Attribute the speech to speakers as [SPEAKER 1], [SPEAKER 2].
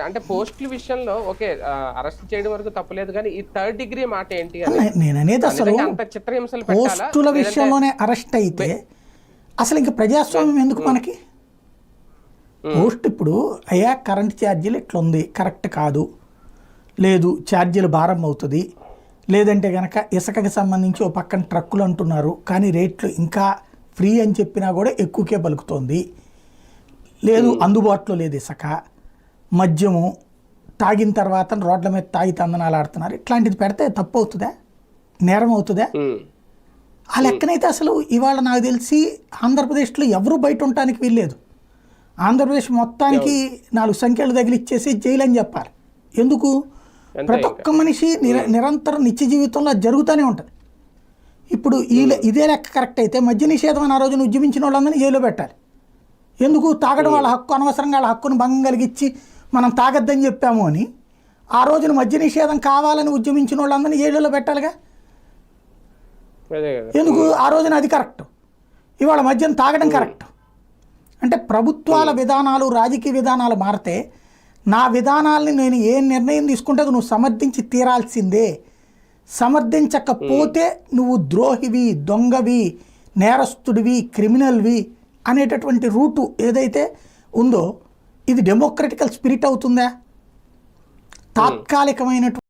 [SPEAKER 1] అంటే పోస్టుల విషయంలో ఓకే, అరెస్ట్ చేయడం వరకు తప్పలేదు, కానీ ఈ థర్డ్ డిగ్రీ మాట ఏంటి అని
[SPEAKER 2] నేను అనేది అసలు
[SPEAKER 1] అంత చిత్రహింసలు పెట్టాలా?
[SPEAKER 2] పోస్టుల విషయంలోనే అరెస్ట్ అయితే అసలు ఇంకా ప్రజాస్వామ్యం ఎందుకు మనకి? పోస్ట్ ఇప్పుడు అయ్యా కరెంట్ ఛార్జీలు ఇట్లుంది, కరెక్ట్ కాదు, లేదు ఛార్జీలు భారం అవుతుంది, లేదంటే కనుక ఇసుకకి సంబంధించి ఓ పక్కన ట్రక్కులు అంటున్నారు కానీ రేట్లు ఇంకా ఫ్రీ అని చెప్పినా కూడా ఎక్కువకే పలుకుతోంది, లేదు అందుబాటులో లేదు ఇసుక, మద్యము తాగిన తర్వాత రోడ్ల మీద తాగి తందనాలు ఆడుతున్నారు, ఇట్లాంటిది పెడితే తప్పు అవుతుందా, నేరం అవుతుందా? ఆ లెక్కనైతే అసలు ఇవాళ నాకు తెలిసి ఆంధ్రప్రదేశ్లో ఎవరు బయట ఉండటానికి వీల్లేదు. ఆంధ్రప్రదేశ్ మొత్తానికి 4 సంఖ్యలు తగిలిచ్చేసి జైలు అని చెప్పాలి. ఎందుకు? ప్రతి ఒక్క మనిషి నిరంతరం నిత్య జీవితంలో జరుగుతూనే ఉంటుంది. ఇప్పుడు ఇదే లెక్క కరెక్ట్ అయితే మద్య నిషేధం అని ఆ రోజున ఉద్యమించిన వాళ్ళందరినీ జైల్లో పెట్టాలి. ఎందుకు? తాగడం వాళ్ళ హక్కు, అనవసరంగా వాళ్ళ హక్కును భంగం కలిగించి మనం తాగద్దని చెప్పాము అని ఆ రోజున మద్య నిషేధం కావాలని ఉద్యమించిన వాళ్ళందరినీ జైల్లో పెట్టాలిగా. ఎందుకు? ఆ రోజున అది కరెక్ట్, ఇవాళ మద్యం తాగడం కరెక్ట్. అంటే ప్రభుత్వాల విధానాలు, రాజకీయ విధానాలు మారితే నా విధానాలని నేను ఏ నిర్ణయం తీసుకుంటే నువ్వు సమర్థించి తీరాల్సిందే, సమర్థించకపోతే నువ్వు ద్రోహివి, దొంగవి, నేరస్తుడివి, క్రిమినల్వి అనేటటువంటి రూటు ఏదైతే ఉందో ఇది డెమోక్రటికల్ స్పిరిట్ అవుతుందా? తాత్కాలికమైనటువంటి